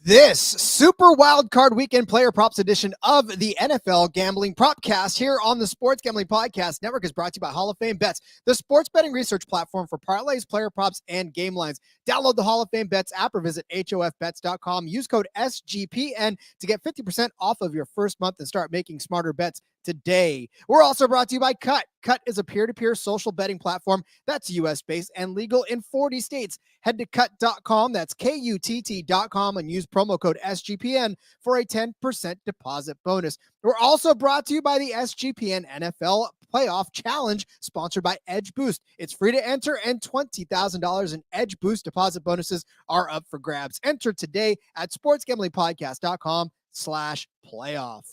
This Super Wildcard Weekend Player Props edition of the NFL Gambling Propcast here on the Sports Gambling Podcast Network is brought to you by Hall of Fame Bets, the sports betting research platform for parlays, player props, and game lines. Download the Hall of Fame Bets app or visit hofbets.com. Use code SGPN to get 50% off of your first month and start making smarter bets today. We're also brought to you by Cut. Cut is a peer-to-peer social betting platform that's US-based and legal in 40 states. Head to cut.com, that's KUTT.com, and use promo code SGPN for a 10% deposit bonus. We're also brought to you by the SGPN NFL Playoff Challenge, sponsored by Edge Boost. It's free to enter, and $20,000 in Edge Boost deposit bonuses are up for grabs. Enter today at sportsgamblingpodcast.com/playoff.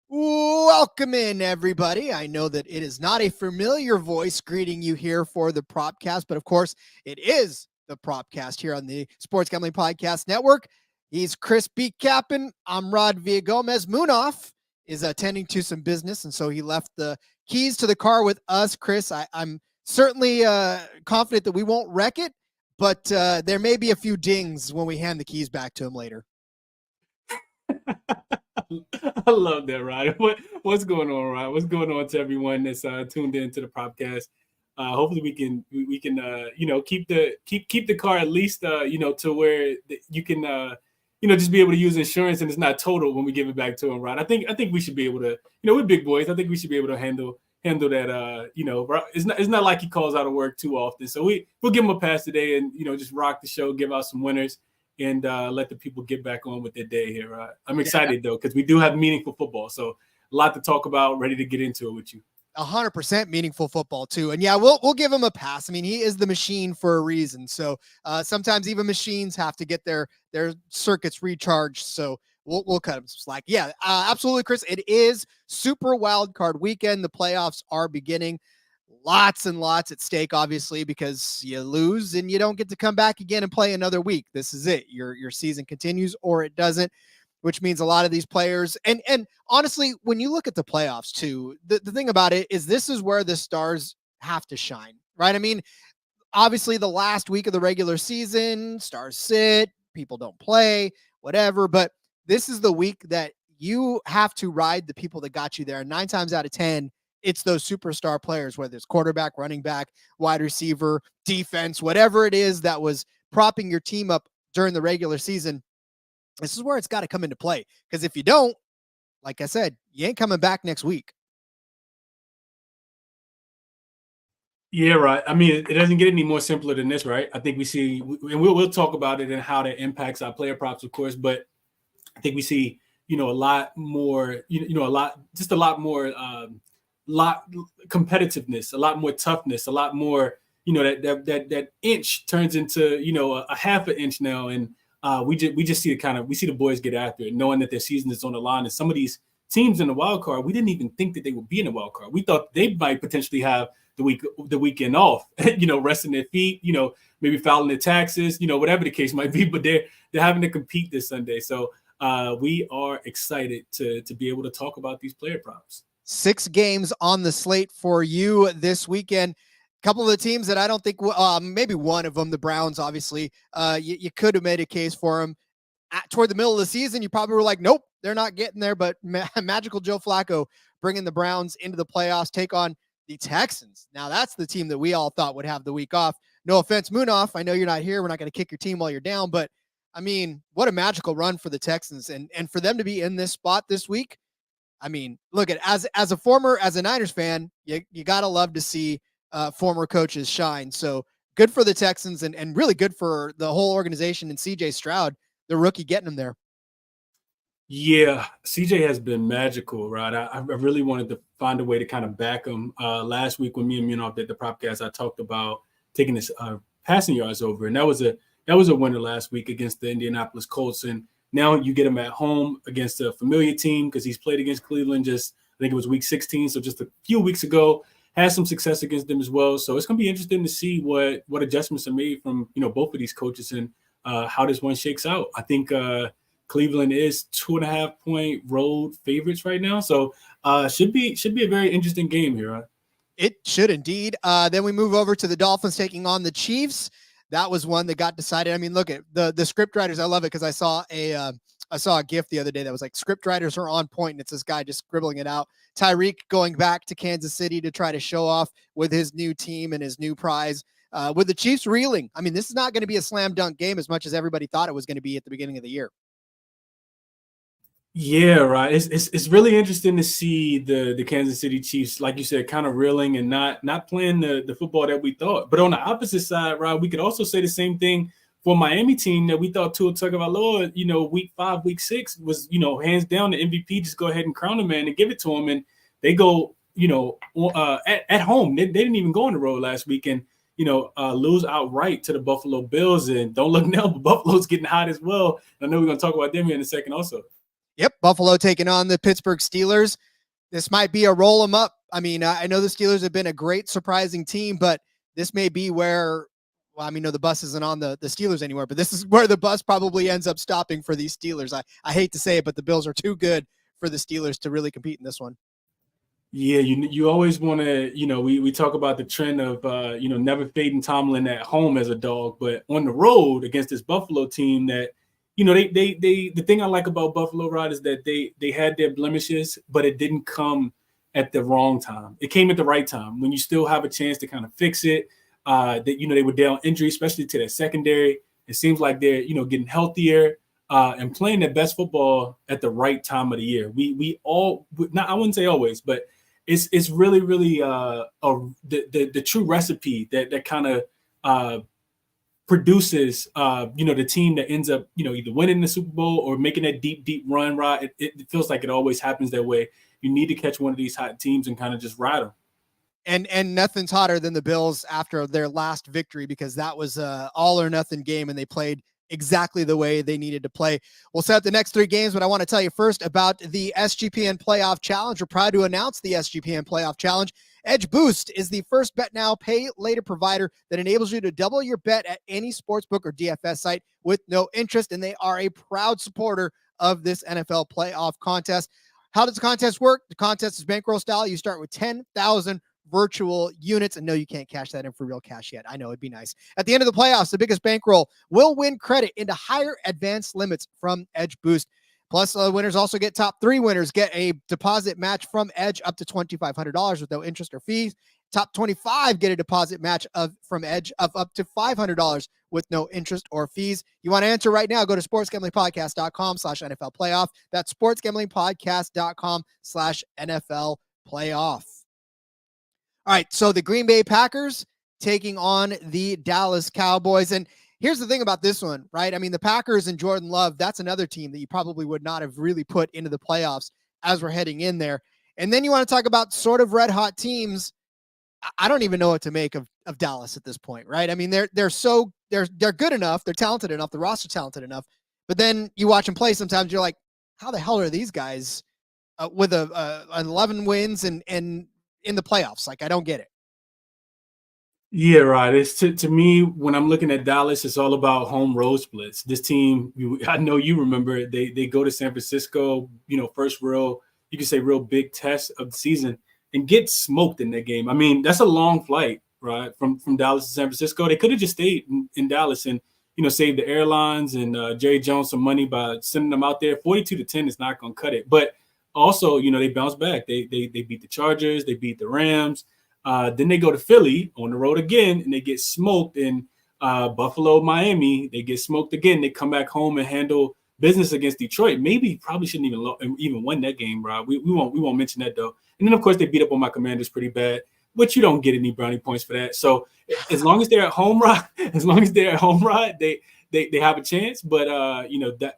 Welcome in, everybody. I know that it is not a familiar voice greeting you here for the Propcast, but of course, it is the Propcast here on the Sports Gambling Podcast Network. He's ChrisBeCappinn. I'm Rod Villagomez. Moonoff is attending to some business, and so he left the keys to the car with us. Chris, I'm certainly confident that we won't wreck it, but there may be a few dings when we hand the keys back to him later. I love that, Rod. What's going on, Rod? What's going on to everyone that's tuned in to the Propcast? Hopefully we can keep the car at least to where you can just be able to use insurance and it's not total when we give it back to him, Rod. I think we should be able to, we're big boys. I think we should be able to handle that. It's not like he calls out of work too often, so we'll give him a pass today and just rock the show, give out some winners, and let the people get back on with their day here. I'm excited, though, because we do have meaningful football. So a lot to talk about, ready to get into it with you. 100% meaningful football, too. And, yeah, we'll give him a pass. I mean, he is the machine for a reason. So sometimes even machines have to get their circuits recharged. So we'll cut him some slack. Yeah, absolutely, Chris. It is Super Wildcard Weekend. The playoffs are beginning. Lots and lots at stake, obviously, because you lose and you don't get to come back again and play another week. This is it. Your season continues or it doesn't, which means a lot of these players. And honestly, when you look at the playoffs too, the thing about it is this is where the stars have to shine, right? I mean, obviously the last week of the regular season, stars sit, people don't play, whatever. But this is the week that you have to ride the people that got you there. 9 times out of 10, it's those superstar players, whether it's quarterback, running back, wide receiver, defense, whatever it is that was propping your team up during the regular season. This is where it's got to come into play. Because if you don't, like I said, you ain't coming back next week. Yeah, right. I mean, it doesn't get any more simpler than this, right? I think we see, and we'll talk about it and how that impacts our player props, of course, but I think we see, a lot more, a lot competitiveness, a lot more toughness, a lot more, that inch turns into, a half an inch now. And we just see we see the boys get after it, knowing that their season is on the line. And some of these teams in the wild card, we didn't even think that they would be in the wild card. We thought they might potentially have the weekend off, resting their feet, maybe filing their taxes, whatever the case might be, but they're having to compete this Sunday. So we are excited to be able to talk about these player props. 6 games on the slate for you this weekend. A couple of the teams that I don't think, maybe one of them, the Browns, obviously, you could have made a case for them. Toward the middle of the season, you probably were like, nope, they're not getting there. But Magical Joe Flacco bringing the Browns into the playoffs, take on the Texans. Now, that's the team that we all thought would have the week off. No offense, Moonoff. I know you're not here. We're not going to kick your team while you're down. But, I mean, what a magical run for the Texans. And for them to be in this spot this week, I mean, look at as a Niners fan, you got to love to see former coaches shine. So good for the Texans and really good for the whole organization and CJ Stroud, the rookie, getting them there. Yeah, CJ has been magical, right? I really wanted to find a way to kind of back him. Last week when me and Munoz did the Propcast, I talked about taking his passing yards over, and that was a winner last week against the Indianapolis Colts. And now you get him at home against a familiar team because he's played against Cleveland I think it was week 16, so just a few weeks ago. Had some success against them as well. So it's going to be interesting to see what adjustments are made from, both of these coaches and how this one shakes out. I think Cleveland is 2.5-point road favorites right now. So should be a very interesting game here. Right? It should indeed. Then we move over to the Dolphins taking on the Chiefs. that was one that got decided. I mean, look at the script writers. I love it because I saw a GIF the other day that was like script writers are on point, and it's this guy just scribbling it out. Tyreek going back to Kansas City to try to show off with his new team and his new prize. With the Chiefs reeling, I mean, this is not going to be a slam dunk game as much as everybody thought it was going to be at the beginning of the year. Yeah, right. It's really interesting to see the Kansas City Chiefs, like you said, kind of reeling and not playing the football that we thought. But on the opposite side, right, we could also say the same thing for Miami team that we thought Tua Tagovailoa, week 5, week 6 was, hands down the MVP. Just go ahead and crown him, man, and give it to him. And they go, at home. They didn't even go on the road last week and, lose outright to the Buffalo Bills. And don't look now, but Buffalo's getting hot as well. I know we're going to talk about them here in a second also. Yep, Buffalo taking on the Pittsburgh Steelers. This might be a roll them up. I mean, I know the Steelers have been a great surprising team, but this may be where, no, the bus isn't on the Steelers anymore, but this is where the bus probably ends up stopping for these Steelers. I hate to say it, but the Bills are too good for the Steelers to really compete in this one. Yeah, you always want to, we talk about the trend of, never fading Tomlin at home as a dog, but on the road against this Buffalo team that, the thing I like about Buffalo, Rod, is that they had their blemishes, but it didn't come at the wrong time. It came at the right time when you still have a chance to kind of fix it. They were down injury, especially to their secondary. It seems like they're, getting healthier and playing their best football at the right time of the year. We all, not I wouldn't say always, but it's really, really the true recipe that kind of produces, the team that ends up, either winning the Super Bowl or making that deep run, right? It feels like it always happens that way. You need to catch one of these hot teams and kind of just ride them. And nothing's hotter than the Bills after their last victory, because that was a all or nothing game and they played exactly the way they needed to play. We'll set up the next 3 games, but I want to tell you first about the SGPN Playoff Challenge. We're proud to announce the SGPN Playoff Challenge. Edge Boost is the first bet now, pay later provider that enables you to double your bet at any sportsbook or DFS site with no interest, and they are a proud supporter of this NFL playoff contest. How does the contest work? The contest is bankroll style. You start with 10,000 virtual units, and no, you can't cash that in for real cash yet. I know, it'd be nice. At the end of the playoffs, the biggest bankroll will win credit into higher advanced limits from Edge Boost. Plus, winners also get top 3 winners get a deposit match from Edge up to $2,500 with no interest or fees. Top 25 get a deposit match from Edge of up to $500 with no interest or fees. You want to enter right now? Go to sportsgamblingpodcast.com/NFL playoff. That's sportsgamblingpodcast.com/NFL playoff. All right, so the Green Bay Packers taking on the Dallas Cowboys. And here's the thing about this one, right? I mean, the Packers and Jordan Love, that's another team that you probably would not have really put into the playoffs as we're heading in there. And then you want to talk about sort of red hot teams. I don't even know what to make of Dallas at this point, right? I mean, they're good enough, they're talented enough, the roster's talented enough. But then you watch them play, sometimes you're like, how the hell are these guys with 11 wins and in the playoffs? Like, I don't get it. Yeah, right. It's to me, when I'm looking at Dallas, it's all about home road splits. This team, I know you remember it. They go to San Francisco, first real big test of the season and get smoked in that game. I mean, that's a long flight, right? From Dallas to San Francisco. They could have just stayed in Dallas and, saved the airlines and Jerry Jones some money by sending them out there. 42-10 is not going to cut it. But also, they bounce back. They beat the Chargers. They beat the Rams. Then they go to Philly on the road again, and they get smoked. In Buffalo, Miami, they get smoked again. They come back home and handle business against Detroit. Maybe probably shouldn't even win that game, bro. We won't mention that though. And then of course they beat up on my Commanders pretty bad, but you don't get any brownie points for that. So as long as they're at home, Rod, they have a chance. But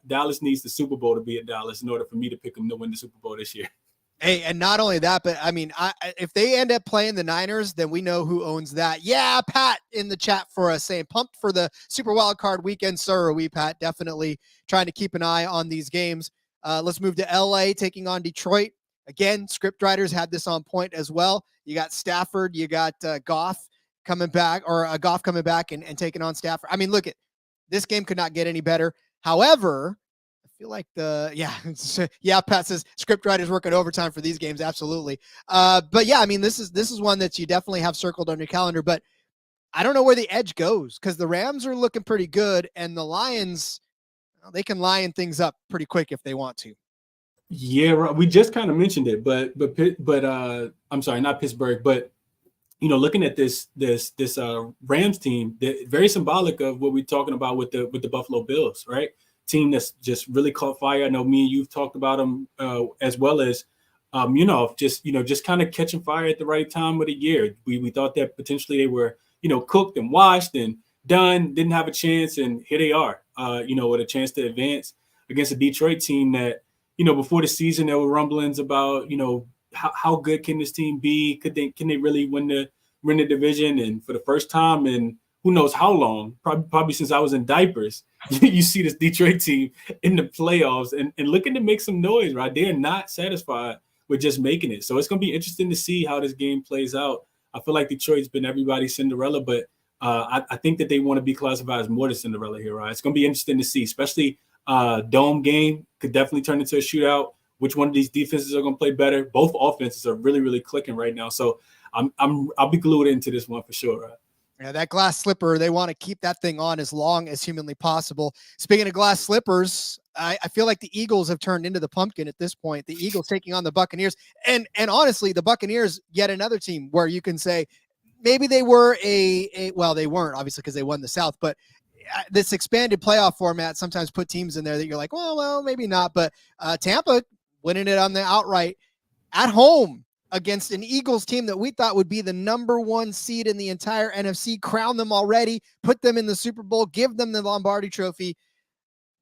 Dallas needs the Super Bowl to be at Dallas in order for me to pick them to win the Super Bowl this year. Hey, and not only that, but I mean, if they end up playing the Niners, then we know who owns that. Yeah, Pat in the chat for us saying pumped for the Super Wild Card weekend, sir. Are we, Pat? Definitely trying to keep an eye on these games. Let's move to LA taking on Detroit. Again, script writers had this on point as well. You got Stafford, you got Goff coming back, and taking on Stafford. I mean, look, this game could not get any better. However, feel like Pat says script writers working overtime for these games. Absolutely. But yeah, I mean, this is one that you definitely have circled on your calendar, but I don't know where the edge goes because the Rams are looking pretty good, and the Lions, well, they can line things up pretty quick if they want to. Yeah, right. We just kind of mentioned it, but I'm sorry, not Pittsburgh, but looking at this Rams team, very symbolic of what we're talking about with the Buffalo Bills, right? Team that's just really caught fire. I know me and you've talked about them as well as just kind of catching fire at the right time of the year. We thought that potentially they were cooked and washed and done, didn't have a chance, and here they are, with a chance to advance against a Detroit team that before the season there were rumblings about how good can this team be? Can they really win the division? And for the first time in who knows how long, probably since I was in diapers, you see this Detroit team in the playoffs and looking to make some noise, right? They are not satisfied with just making it. So it's going to be interesting to see how this game plays out. I feel like Detroit's been everybody's Cinderella, but I think that they want to be classified as more than Cinderella here, right? It's going to be interesting to see, especially dome game could definitely turn into a shootout. Which one of these defenses are going to play better? Both offenses are really, really clicking right now. So I'll be glued into this one for sure. Right? Yeah, that glass slipper, they want to keep that thing on as long as humanly possible. Speaking of glass slippers, I feel like the Eagles have turned into the pumpkin at this point. The Eagles taking on the Buccaneers. And honestly, the Buccaneers, yet another team where you can say maybe they were well, they weren't obviously because they won the South, but this expanded playoff format sometimes put teams in there that you're like, well, maybe not. But Tampa winning it on the outright at home against an Eagles team that we thought would be the number one seed in the entire NFC, crown them already, put them in the Super Bowl, give them the Lombardi trophy.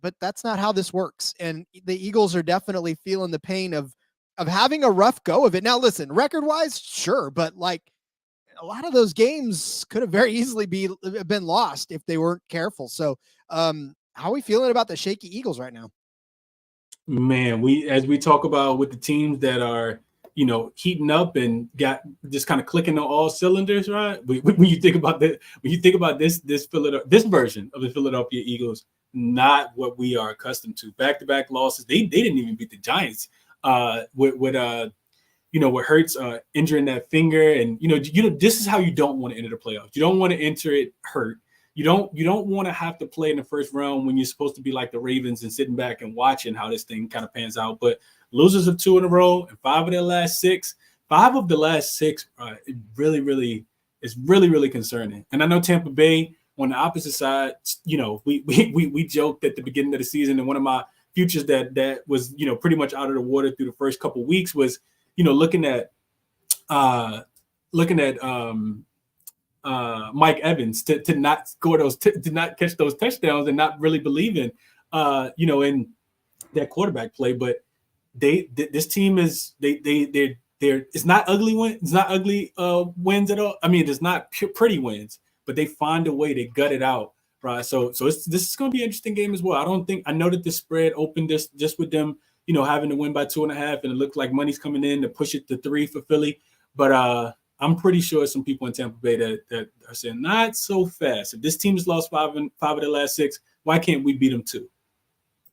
But that's not how this works. And the Eagles are definitely feeling the pain of having a rough go of it. Now, listen, record-wise, sure, but like a lot of those games could have very easily been lost if they weren't careful. So how are we feeling about the shaky Eagles right now? Man, as we talk about with the teams that are, heating up and got just kind of clicking on all cylinders, right? When you think about this version of the Philadelphia Eagles, not what we are accustomed to. Back-to-back losses. They didn't even beat the Giants with Hurts injuring that finger, and this is how you don't want to enter the playoffs. You don't want to enter it hurt. You don't want to have to play in the first round when you're supposed to be like the Ravens and sitting back and watching how this thing kind of pans out. But losers of 2 in a row and 5 of the last 6 it is really concerning. And I know Tampa Bay on the opposite side, we joked at the beginning of the season, and one of my futures that was pretty much out of the water through the first couple of weeks was looking at Mike Evans to not score to not catch those touchdowns and not really believe in in that quarterback play. But this team is they're it's not ugly wins. It's not ugly wins at all. I mean, it's not pretty wins, but they find a way to gut it out, right? So this is going to be an interesting game as well. I know that the spread opened this just with them, having to win by 2.5, and it looked like money's coming in to push it to 3 for Philly. But I'm pretty sure some people in Tampa Bay that are saying not so fast. If this team has lost 5 of the last 6, why can't we beat them too?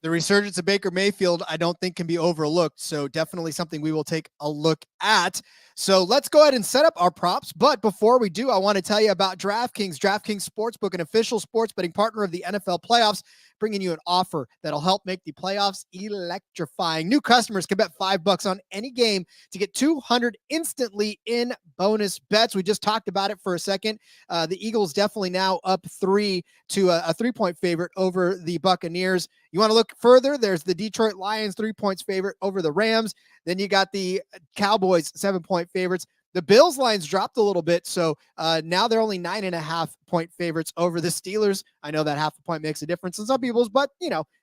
The resurgence of Baker Mayfield, I don't think can be overlooked. So definitely something we will take a look at. So let's go ahead and set up our props. But before we do, I want to tell you about DraftKings. DraftKings Sportsbook, an official sports betting partner of the NFL playoffs, bringing you an offer that'll help make the playoffs electrifying. New customers can bet $5 on any game to get $200 instantly in bonus bets. We just talked about it for a second. The Eagles definitely now up 3 to a 3-point favorite over the Buccaneers. You want to look further? There's the Detroit Lions 3 points favorite over the Rams. Then you got the Cowboys 7-point favorites. The Bills lines dropped a little bit, so now they're only 9.5-point favorites over the Steelers. I know that half a point makes a difference in some people's, but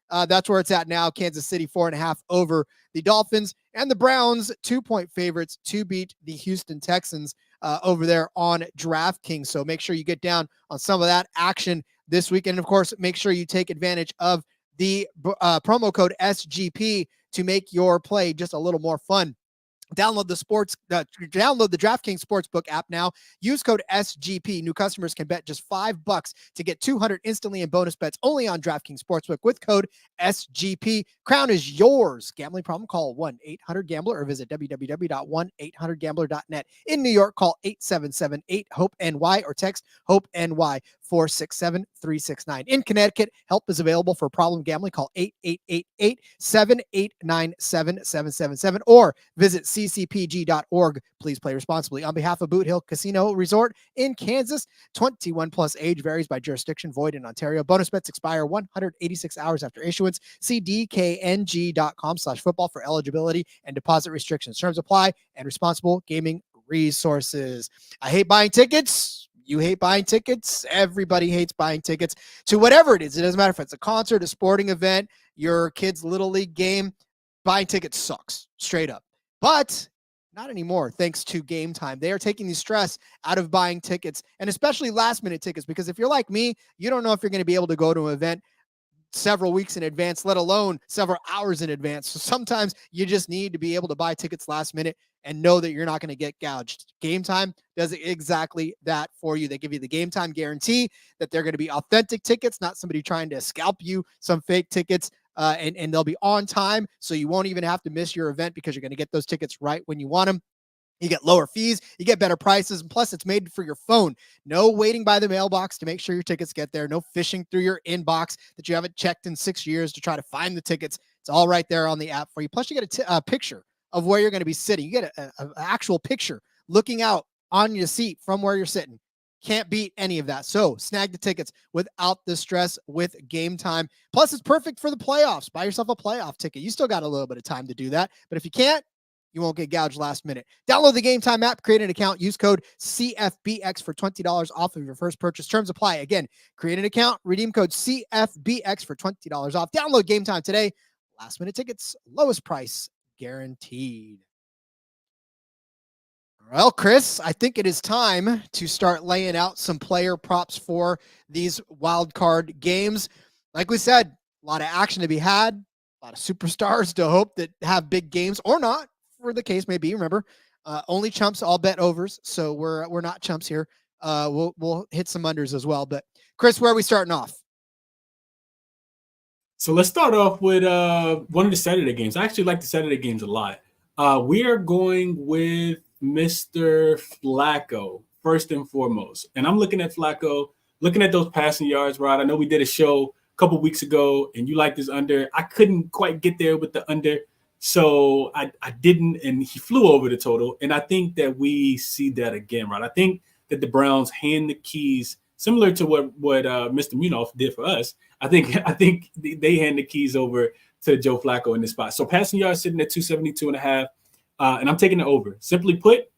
that's where it's at now. Kansas City 4.5 over the Dolphins, and the Browns 2-point favorites to beat the Houston Texans over there on DraftKings. So make sure you get down on some of that action this weekend. And of course, make sure you take advantage of the promo code SGP to make your play just a little more fun. Download the DraftKings Sportsbook app now. Use code SGP. New customers can bet just $5 to get 200 instantly in bonus bets only on DraftKings Sportsbook with code SGP. Crown is yours. Gambling problem? Call 1-800-GAMBLER or visit www.1800gambler.net. In New York, call 877-8-HOPE-NY or text HOPE-NY 467-369. In Connecticut, help is available for problem gambling. Call 888-789-7777 or visit ccpg.org. Please play responsibly. On behalf of Boot Hill Casino Resort in Kansas, 21 plus, age varies by jurisdiction, void in Ontario. Bonus bets expire 186 hours after issuance. See dkng.com/football for eligibility and deposit restrictions. Terms apply, and responsible gaming resources. I hate buying tickets. You hate buying tickets. Everybody hates buying tickets to whatever it is. It doesn't matter if it's a concert, a sporting event, your kid's little league game. Buying tickets sucks, straight up. But not anymore, thanks to Game Time. They are taking the stress out of buying tickets, and especially last-minute tickets, because if you're like me, you don't know if you're going to be able to go to an event several weeks in advance, let alone several hours in advance. So sometimes you just need to be able to buy tickets last minute and know that you're not going to get gouged. Game Time does exactly that for you. They give you the Game Time guarantee that they're going to be authentic tickets, not somebody trying to scalp you some fake tickets. And they'll be on time, so you won't even have to miss your event because you're going to get those tickets right when you want them. You get lower fees, you get better prices, and plus it's made for your phone. No waiting by the mailbox to make sure your tickets get there. No fishing through your inbox that you haven't checked in 6 years to try to find the tickets. It's all right there on the app for you. Plus you get a picture of where you're going to be sitting. You get an actual picture looking out on your seat from where you're sitting. Can't beat any of that. So snag the tickets without the stress with Game Time. Plus, it's perfect for the playoffs. Buy yourself a playoff ticket. You still got a little bit of time to do that. But if you can't, you won't get gouged last minute. Download the Game Time app, create an account, use code CFBX for $20 off of your first purchase. Terms apply. Again, create an account, redeem code CFBX for $20 off. Download Game Time today. Last minute tickets, lowest price guaranteed. Well, Chris, I think it is time to start laying out some player props for these wild card games. Like we said, a lot of action to be had, a lot of superstars to hope that have big games or not, for the case may be. Remember, only chumps all bet overs, so we're not chumps here. We'll hit some unders as well. But Chris, where are we starting off? So let's start off with one of the Saturday games. I actually like the Saturday games a lot. We are going with Mr. Flacco, first and foremost. And I'm looking at Flacco, looking at those passing yards, Rod. I know we did a show a couple weeks ago, and you liked this under. I couldn't quite get there with the under, so I didn't, and he flew over the total. And I think that we see that again, Rod. I think that the Browns hand the keys, similar to what Mr. Munoz did for us. I think they hand the keys over to Joe Flacco in this spot. So passing yards sitting at 272.5. And I'm taking it over. Simply put,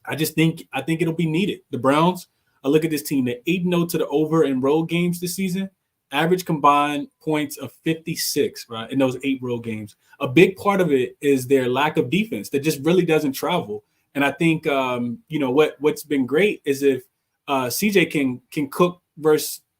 I think it'll be needed. The Browns, I look at this team, they're 8-0 to the over in road games this season. Average combined points of 56, right, in those 8 road games. A big part of it is their lack of defense that just really doesn't travel. And I think, what's been great is if CJ can cook versus –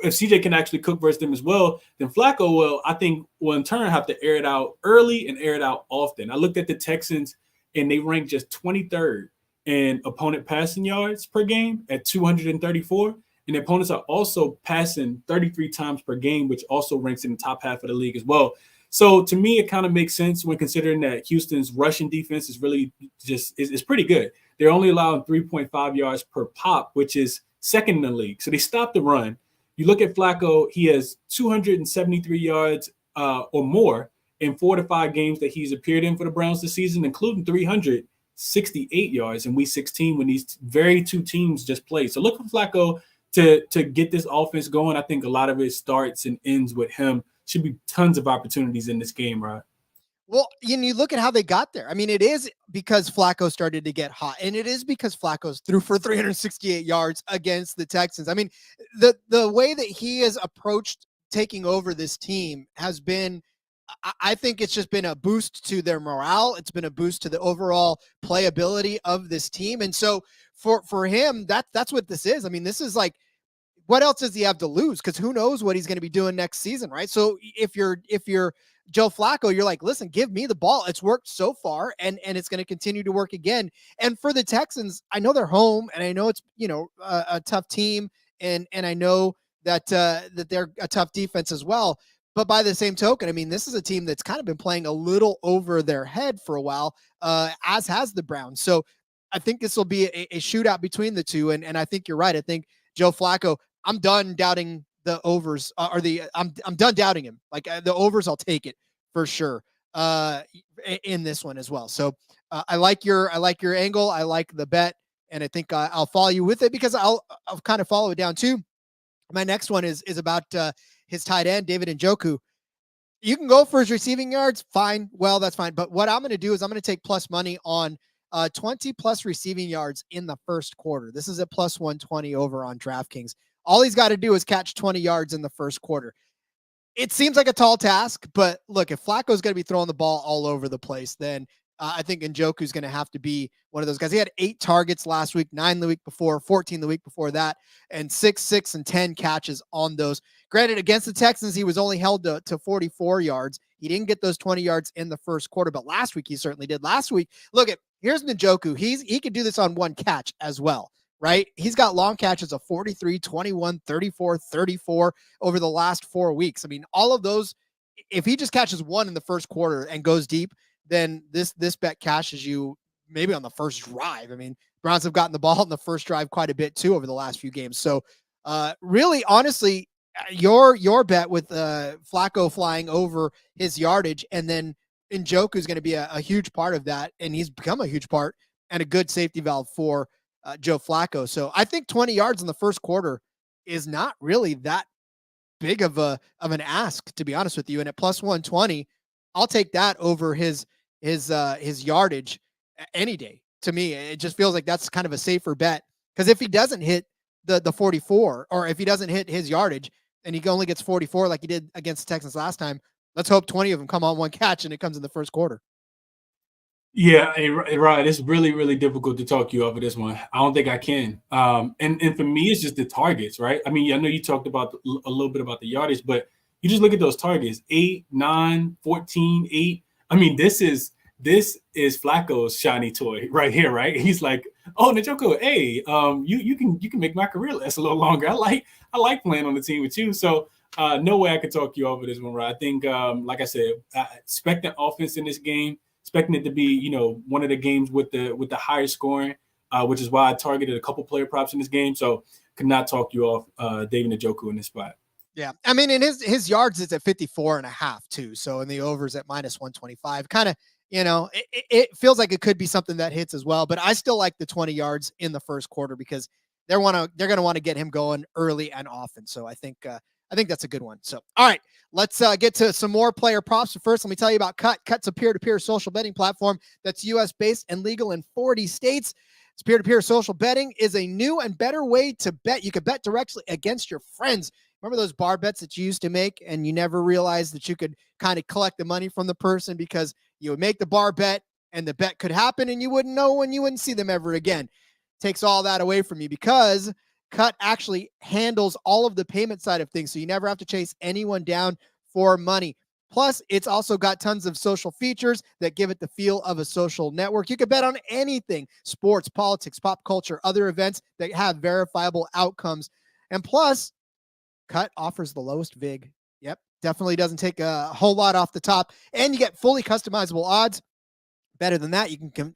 if CJ can actually cook versus them as well, then Flacco will, I think, will in turn have to air it out early and air it out often. I looked at the Texans, and they ranked just 23rd in opponent passing yards per game at 234. And the opponents are also passing 33 times per game, which also ranks in the top half of the league as well. So to me, it kind of makes sense when considering that Houston's rushing defense is really is pretty good. They're only allowing 3.5 yards per pop, which is second in the league. So they stopped the run. You look at Flacco, he has 273 yards or more in 4 to 5 games that he's appeared in for the Browns this season, including 368 yards in Week 16 when these very two teams just played. So look for Flacco to get this offense going. I think a lot of it starts and ends with him. Should be tons of opportunities in this game, right? Well, you look at how they got there. I mean, it is because Flacco started to get hot, and it is because Flacco's threw for 368 yards against the Texans. I mean, the way that he has approached taking over this team has been, I think it's just been a boost to their morale. It's been a boost to the overall playability of this team. And so for him, that's what this is. I mean, this is like, what else does he have to lose? Because who knows what he's going to be doing next season, right? So if you're Joe Flacco, you're like, listen, give me the ball. It's worked so far, and it's going to continue to work again. And for the Texans, I know they're home, and I know it's, a tough team, and I know that that they're a tough defense as well. But by the same token, I mean, this is a team that's kind of been playing a little over their head for a while, as has the Browns. So I think this will be a shootout between the two. And I think you're right. I think Joe Flacco, I'm done doubting the overs I'm done doubting him. Like the overs, I'll take it for sure in this one as well. So I like your angle. I like the bet. And I think I'll follow you with it because I'll kind of follow it down too. My next one is about his tight end, David Njoku. You can go for his receiving yards. Fine. Well, that's fine. But what I'm going to do is I'm going to take plus money on 20 plus receiving yards in the first quarter. This is a plus 120 over on DraftKings. All he's got to do is catch 20 yards in the first quarter. It seems like a tall task, but look, if Flacco's going to be throwing the ball all over the place, then I think Njoku's going to have to be one of those guys. He had 8 targets last week, 9 the week before, 14 the week before that, and 6, and 10 catches on those. Granted, against the Texans, he was only held to 44 yards. He didn't get those 20 yards in the first quarter, but last week he certainly did. Last week, here's Njoku. He could do this on one catch as well, right? He's got long catches of 43, 21, 34, 34 over the last 4 weeks. I mean, all of those, if he just catches one in the first quarter and goes deep, then this bet cashes you maybe on the first drive. I mean, Browns have gotten the ball in the first drive quite a bit too over the last few games. So really, honestly, your bet with Flacco flying over his yardage, and then Njoku is going to be a huge part of that, and he's become a huge part and a good safety valve for Joe Flacco. So I think 20 yards in the first quarter is not really that big of an ask, to be honest with you. And at plus 120, I'll take that over his yardage any day. To me, it just feels like that's kind of a safer bet, because if he doesn't hit the 44, or if he doesn't hit his yardage and he only gets 44 like he did against the Texans last time, let's hope 20 of them come on one catch and it comes in the first quarter. Yeah, right. It's really, really difficult to talk you off of this one. I don't think I can. And for me, it's just the targets, right? I mean, I know you talked about a little bit about the yardage, but you just look at those targets: 8, 9, 14, 8. I mean, this is Flacco's shiny toy right here, right? He's like, oh, Njoku, hey, you can make my career last a little longer. I like playing on the team with you. So no way I could talk you over this one, right? I think, like I said, expect an offense in this game, expecting it to be, one of the games with the higher scoring, which is why I targeted a couple player props in this game. So could not talk you off David Njoku in this spot. Yeah. I mean, and his yards is at 54.5 too. So in the overs at minus 125, kind of, it feels like it could be something that hits as well, but I still like the 20 yards in the first quarter because they're going to want to get him going early and often. So I think that's a good one. So, all right, let's get to some more player props. But first, let me tell you about Cut. Cut's a peer-to-peer social betting platform that's US based and legal in 40 states. It's peer-to-peer social betting is a new and better way to bet. You can bet directly against your friends. Remember those bar bets that you used to make and you never realized that you could kind of collect the money from the person because you would make the bar bet and the bet could happen and you wouldn't know when you wouldn't see them ever again. Takes all that away from you because Cut actually handles all of the payment side of things, so you never have to chase anyone down for money. Plus, it's also got tons of social features that give it the feel of a social network. You can bet on anything: sports, politics, pop culture, other events that have verifiable outcomes. And plus, Cut offers the lowest VIG. Yep, definitely doesn't take a whole lot off the top. And you get fully customizable odds. Better than that, you can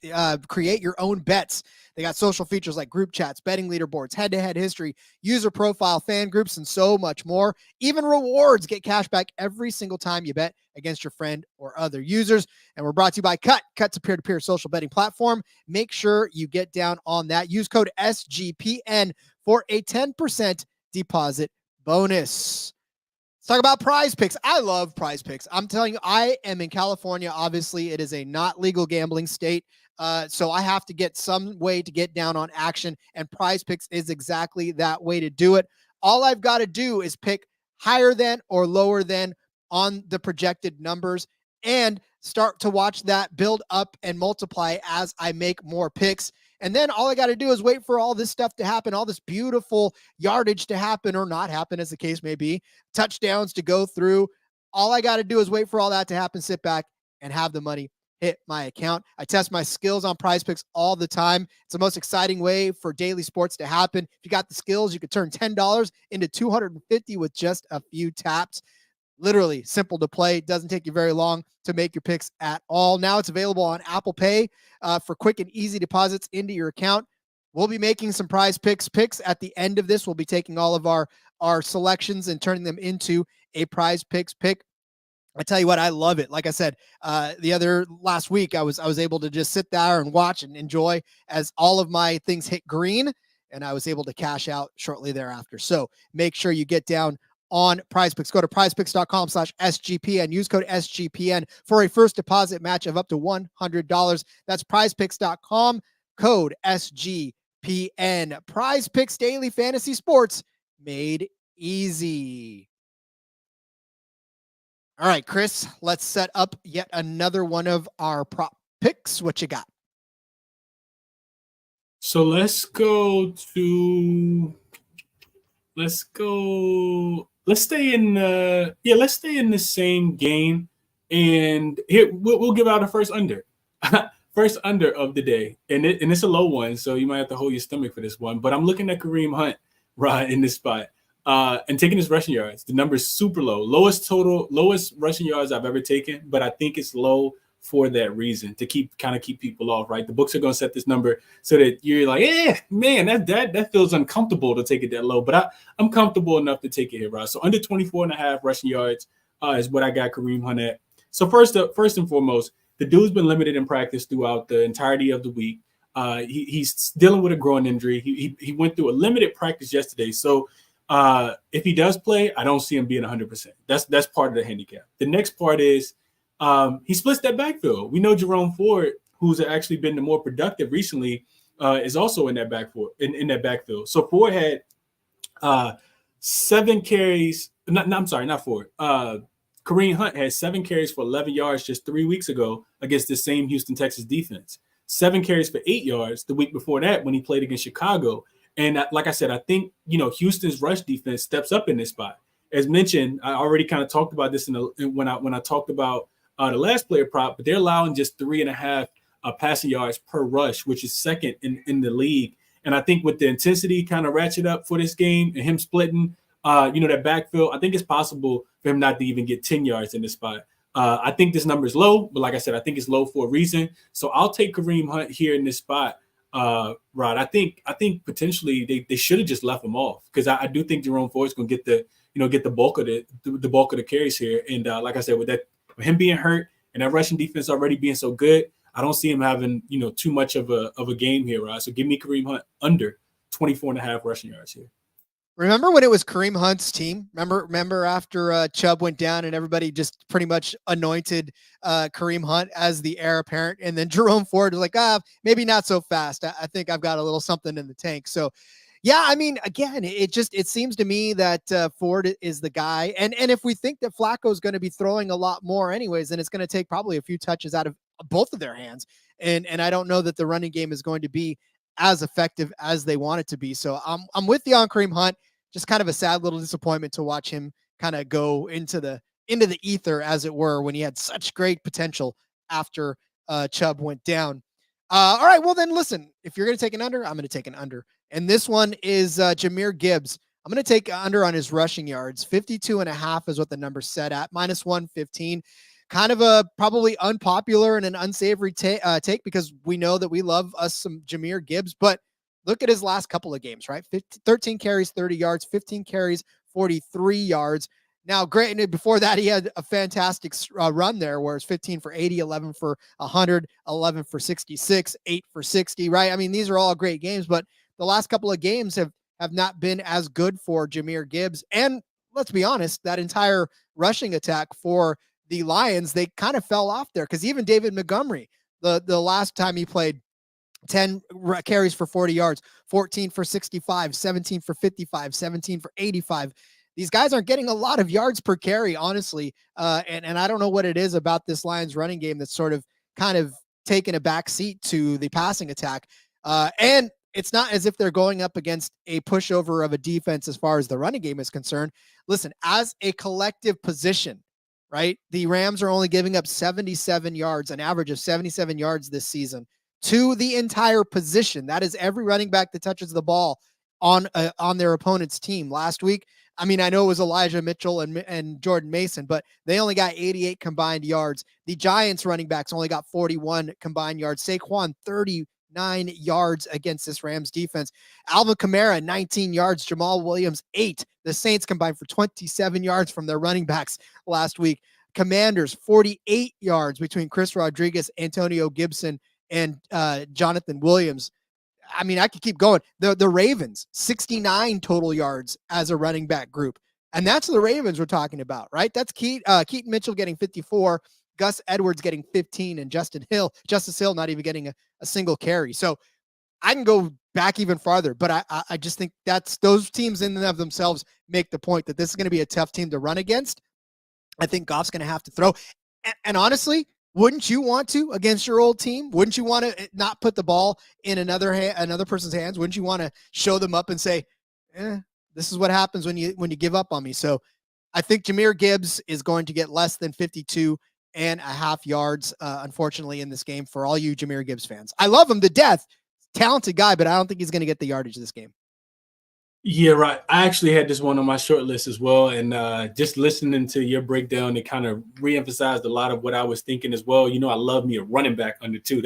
create your own bets. They got social features like group chats, betting leaderboards, head-to-head history, user profile, fan groups, and so much more. Even rewards. Get cash back every single time you bet against your friend or other users. And we're brought to you by Cut. Cut's a peer-to-peer social betting platform. Make sure you get down on that. Use code SGPN for a 10% deposit bonus. Let's talk about Prize Picks. I love Prize Picks. I'm telling you, I am in California. Obviously, it is a not legal gambling state. So I have to get some way to get down on action, and Prize Picks is exactly that way to do it. All I've got to do is pick higher than or lower than on the projected numbers and start to watch that build up and multiply as I make more picks. And then all I got to do is wait for all this stuff to happen, all this beautiful yardage to happen or not happen, as the case may be, touchdowns to go through. All I got to do is wait for all that to happen, sit back, and have the money hit my account. I test my skills on PrizePicks all the time. It's the most exciting way for daily sports to happen. If you got the skills, you could turn $10 into $250 with just a few taps. Literally simple to play. It doesn't take you very long to make your picks at all. Now it's available on Apple Pay for quick and easy deposits into your account. We'll be making some PrizePicks picks at the end of this. We'll be taking all of our selections and turning them into a PrizePicks pick. I tell you what, I love it. Like I said, last week, I was able to just sit there and watch and enjoy as all of my things hit green, and I was able to cash out shortly thereafter. So make sure you get down on PrizePicks. Go to prizepicks.com/SGPN. Use code SGPN for a first deposit match of up to $100. That's prizepicks.com, code SGPN. PrizePicks Daily Fantasy Sports made easy. All right, Chris, let's set up yet another one of our prop picks. What you got? So let's stay in the same game. And here we'll give out a first under. First under of the day. And it's a low one, so you might have to hold your stomach for this one. But I'm looking at Kareem Hunt right in this spot. And taking his rushing yards. The number is super low. Lowest rushing yards I've ever taken, but I think it's low for that reason, to keep people off, right? The books are going to set this number so that you're like, man, that feels uncomfortable to take it that low. But I'm comfortable enough to take it here, right? So under 24.5 rushing yards is what I got Kareem Hunt at. So first and foremost, the dude's been limited in practice throughout the entirety of the week. He's dealing with a groin injury. He went through a limited practice yesterday. So if he does play, I don't see him being 100%. That's part of the handicap. The next part is he splits that backfield. We know Jerome Ford, who's actually been the more productive recently, is also in that backfield. So Ford had 7 carries. Not Ford. Kareem Hunt had 7 carries for 11 yards just 3 weeks ago against the same Houston, Texas defense. 7 carries for 8 yards the week before that when he played against Chicago. And like I said, I think, Houston's rush defense steps up in this spot. As mentioned, I already kind of talked about this when I talked about the last player prop, but they're allowing just 3.5 passing yards per rush, which is second in the league. And I think with the intensity kind of ratchet up for this game and him splitting, that backfield, I think it's possible for him not to even get 10 yards in this spot. I think this number is low, but like I said, I think it's low for a reason. So I'll take Kareem Hunt here in this spot. Rod, I think potentially they should have just left him off, because I do think Jerome Ford's going to get the bulk of the carries here. And like I said, with him being hurt and that rushing defense already being so good, I don't see him having too much of a game here, Rod. So give me Kareem Hunt under 24.5 rushing yards here. Remember when it was Kareem Hunt's team? Remember after Chubb went down and everybody just pretty much anointed Kareem Hunt as the heir apparent, and then Jerome Ford was like, maybe not so fast. I think I've got a little something in the tank. So, yeah, I mean, again, it seems to me that Ford is the guy, and if we think that Flacco is going to be throwing a lot more anyways, then it's going to take probably a few touches out of both of their hands, and I don't know that the running game is going to be as effective as they want it to be. So I'm with you on Kareem Hunt. Just kind of a sad little disappointment to watch him kind of go into the ether, as it were, when he had such great potential after Chubb went down. All right, well then, listen, if you're going to take an under, I'm going to take an under. And this one is Jahmyr Gibbs. I'm going to take under on his rushing yards. 52.5 is what the number's set at, minus 115. Kind of a probably unpopular and an unsavory take, because we know that we love us some Jahmyr Gibbs, but look at his last couple of games, right? 13 carries, 30 yards, 15 carries, 43 yards. Now, granted, before that, he had a fantastic run there, where it's 15 for 80, 11 for 100, 11 for 66, 8 for 60, right? I mean, these are all great games, but the last couple of games have not been as good for Jahmyr Gibbs. And let's be honest, that entire rushing attack for the Lions, they kind of fell off there, because even David Montgomery, the last time he played, 10 carries for 40 yards, 14 for 65, 17 for 55, 17 for 85. These guys aren't getting a lot of yards per carry, honestly. And I don't know what it is about this Lions running game that's sort of kind of taken a back seat to the passing attack. And it's not as if they're going up against a pushover of a defense as far as the running game is concerned. Listen, as a collective position, right? The Rams are only giving up 77 yards, an average of 77 yards this season to the entire position. That is every running back that touches the ball on their opponent's team. Last week, I mean, I know it was Elijah Mitchell and Jordan Mason, but they only got 88 combined yards. The Giants running backs only got 41 combined yards. Saquon, 39 yards against this Rams defense. Alvin Kamara, 19 yards. Jamal Williams, 8. The Saints combined for 27 yards from their running backs last week. Commanders, 48 yards between Chris Rodriguez, Antonio Gibson, and Jonathan Williams. I mean, I could keep going. The Ravens, 69 total yards as a running back group. And that's the Ravens we're talking about, right? That's Keaton Mitchell getting 54, Gus Edwards getting 15, and Justice Hill not even getting a single carry. So I can go back even farther, but I just think those teams in and of themselves make the point that this is going to be a tough team to run against. I think Goff's going to have to throw. And honestly, wouldn't you want to against your old team? Wouldn't you want to not put the ball in another person's hands? Wouldn't you want to show them up and say, this is what happens when you give up on me? So I think Jahmyr Gibbs is going to get less than 52.5 yards, unfortunately, in this game for all you Jahmyr Gibbs fans. I love him to death. Talented guy, but I don't think he's going to get the yardage this game. Yeah, right. I actually had this one on my short list as well. And just listening to your breakdown, it kind of reemphasized a lot of what I was thinking as well. You know, I love me a running back under 2.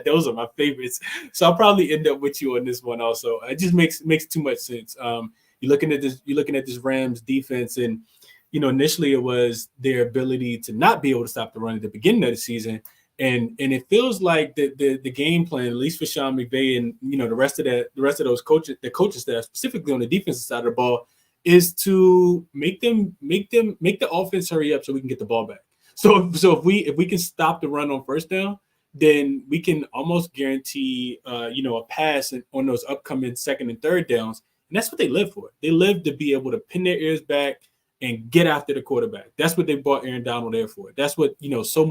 Those are my favorites. So I'll probably end up with you on this one also. It just makes too much sense. You're looking at this Rams defense, and initially it was their ability to not be able to stop the run at the beginning of the season. And it feels like the game plan, at least for Sean McVay and the rest of those coaches, the coaching staff, specifically on the defensive side of the ball, is to make the offense hurry up so we can get the ball back. So if we can stop the run on first down, then we can almost guarantee a pass on those upcoming second and third downs. And that's what they live for. They live to be able to pin their ears back and get after the quarterback. That's what they brought Aaron Donald there for. That's what, so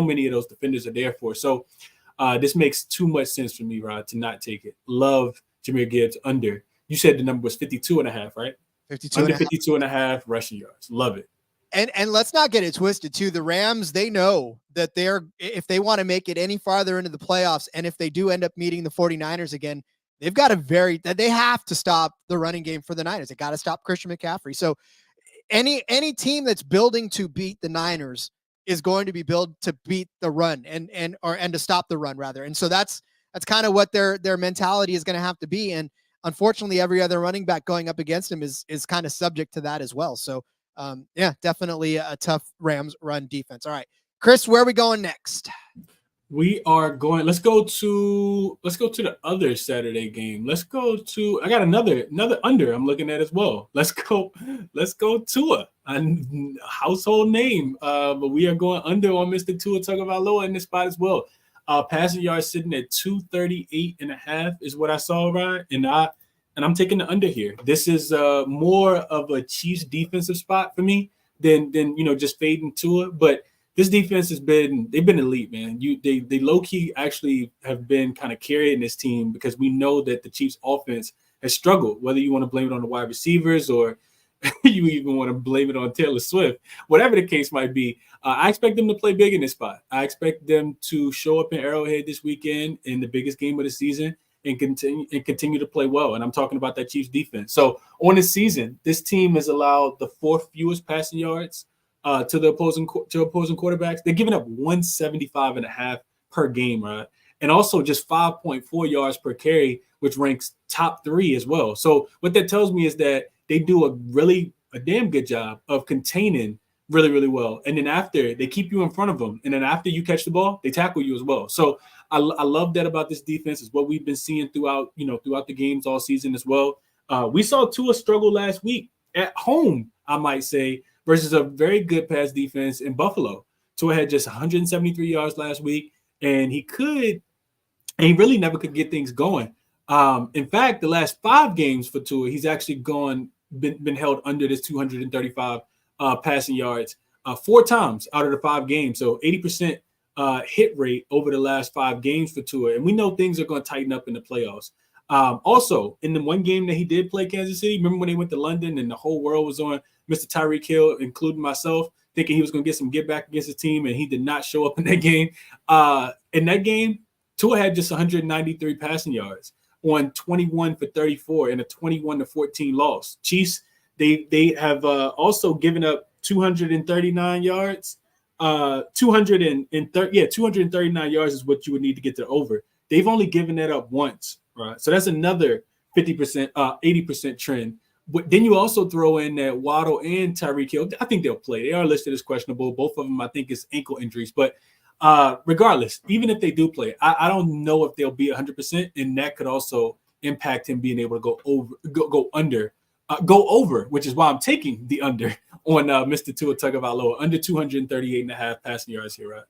many of those defenders are there for. So this makes too much sense for me, Rod, to not take it. Love Jahmyr Gibbs under. You said the number was 52.5, right? 52 under 52.5 rushing yards. Love it. And let's not get it twisted too. The Rams, they know that if they want to make it any farther into the playoffs, and if they do end up meeting the 49ers again, they've got they have to stop the running game for the Niners. They got to stop Christian McCaffrey. So any team that's building to beat the Niners is going to be built to beat the run and to stop the run rather. And so that's kind of what their mentality is going to have to be. And unfortunately, every other running back going up against him is kind of subject to that as well. So definitely a tough Rams run defense. All right, Chris, where are we going next? We are going. Let's go to the other Saturday game. I got another under I'm looking at as well. Let's go Tua, a household name. But we are going under on Mr. Tua Tagovailoa in this spot as well. Passing yards sitting at 238.5 is what I saw, right? And I'm taking the under here. This is more of a Chiefs defensive spot for me than just fading Tua, but this defense they've been elite, man. They low-key actually have been kind of carrying this team because we know that the Chiefs offense has struggled, whether you want to blame it on the wide receivers or you even want to blame it on Taylor Swift, whatever the case might be. I expect them to play big in this spot. I expect them to show up in Arrowhead this weekend in the biggest game of the season and continue to play well. And I'm talking about that Chiefs defense. So on this season, this team has allowed the 4th fewest passing yards to opposing quarterbacks. They're giving up 175.5 per game, right? And also just 5.4 yards per carry, which ranks top 3 as well. So what that tells me is that they do a damn good job of containing really, really well. And then after, they keep you in front of them. And then after you catch the ball, they tackle you as well. So I love that about this defense. Is what we've been seeing throughout the games all season as well. We saw Tua struggle last week at home, I might say, versus a very good pass defense in Buffalo. Tua had just 173 yards last week, and he really never could get things going. In fact, the last 5 games for Tua, he's actually been held under this 235 passing yards 4 times out of the 5 games. So 80% hit rate over the last 5 games for Tua. And we know things are going to tighten up in the playoffs. Also, in the one game that he did play Kansas City, remember when they went to London and the whole world was on Mr. Tyreek Hill, including myself? thinking he was going to get some get back against his team, and he did not show up in that game. In that game, Tua had just 193 passing yards on 21 for 34 and a 21-14 loss. Chiefs, they have also given up 239 yards. 239 yards is what you would need to get to over. They've only given that up once, right? So that's another 50%, 80% trend. But then you also throw in that Waddle and Tyreek Hill. I think they'll play. They are listed as questionable. Both of them, I think, is ankle injuries. But regardless, even if they do play, I don't know if they'll be 100%, and that could also impact him being able to go over, which is why I'm taking the under on Mr. Tua Tagovailoa, under 238.5 passing yards here, right?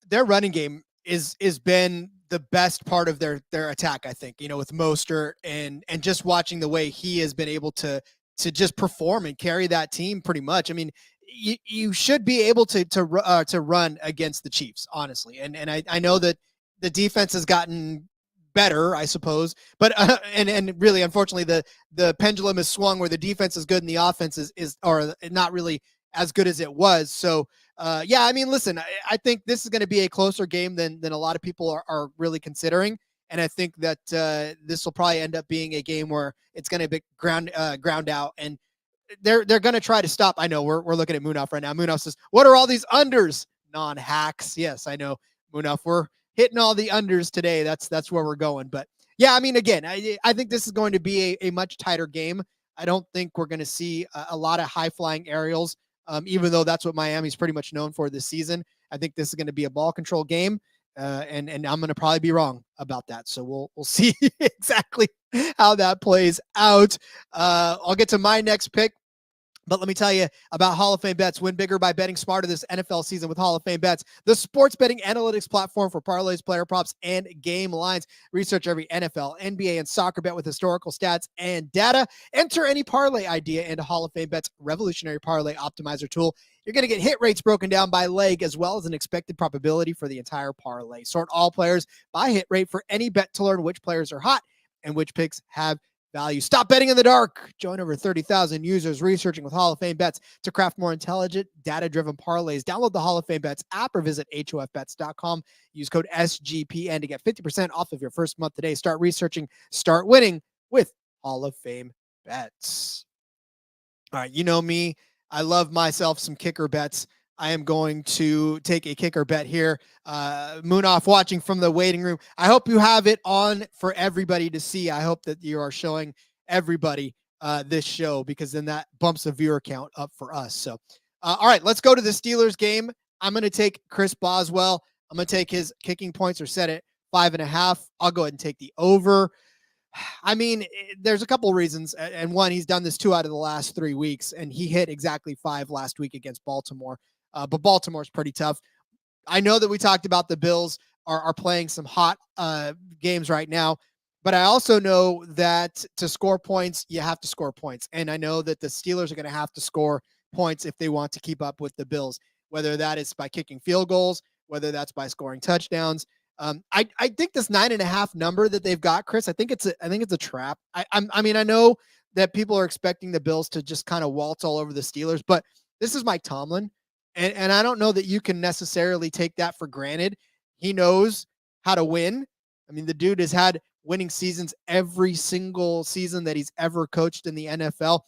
Their running game is been the best part of their attack, I think, with Mostert and just watching the way he has been able to just perform and carry that team pretty much. I mean, you should be able to run against the Chiefs, honestly. And I know that the defense has gotten better, I suppose, but and really, unfortunately, the pendulum has swung where the defense is good and the offense is not really as good as it was. So yeah, I mean, listen, I think this is going to be a closer game than a lot of people are really considering. And I think that this will probably end up being a game where it's going to be ground out, and they're going to try to stop. I know we're looking at Munaf right now. Munaf says, "What are all these unders, non-hacks?" Yes, I know, Munaf. We're hitting all the unders today. That's where we're going. But yeah, I mean, again, I think this is going to be a much tighter game. I don't think we're going to see a lot of high flying aerials. Even though that's what Miami's pretty much known for this season. I think this is going to be a ball control game, and I'm going to probably be wrong about that. So we'll see exactly how that plays out. I'll get to my next pick. But let me tell you about Hall of Fame Bets. Win bigger by betting smarter this NFL season with Hall of Fame Bets, the sports betting analytics platform for parlays, player props, and game lines. Research every NFL, NBA, and soccer bet with historical stats and data. Enter any parlay idea into Hall of Fame Bets revolutionary parlay optimizer tool. You're going to get hit rates broken down by leg as well as an expected probability for the entire parlay. Sort all players by hit rate for any bet to learn which players are hot and which picks have value. Stop betting in the dark. Join over 30,000 users researching with Hall of Fame Bets to craft more intelligent, data-driven parlays. Download the Hall of Fame Bets app or visit hofbets.com. Use code SGPN to get 50% off of your first month today. Start researching, start winning with Hall of Fame Bets. All right, you know me. I love myself some kicker bets. I am going to take a kicker bet here. Munaf watching from the waiting room. I hope you have it on for everybody to see. I hope that you are showing everybody this show, because then that bumps the viewer count up for us. So, all right, let's go to the Steelers game. I'm going to take Chris Boswell. I'm going to take his kicking points, or set it 5.5. I'll go ahead and take the over. I mean, there's a couple reasons. And one, he's done this 2 out of the last 3 weeks, and he hit exactly 5 last week against Baltimore. But Baltimore's pretty tough. I know that we talked about the Bills are playing some hot games right now, but I also know that to score points, you have to score points. And I know that the Steelers are going to have to score points if they want to keep up with the Bills, whether that is by kicking field goals, whether that's by scoring touchdowns. I think this 9.5 number that they've got, Chris, I think it's a trap. I mean, I know that people are expecting the Bills to just kind of waltz all over the Steelers, but this is Mike Tomlin. And I don't know that you can necessarily take that for granted. He knows how to win. I mean, the dude has had winning seasons every single season that he's ever coached in the NFL.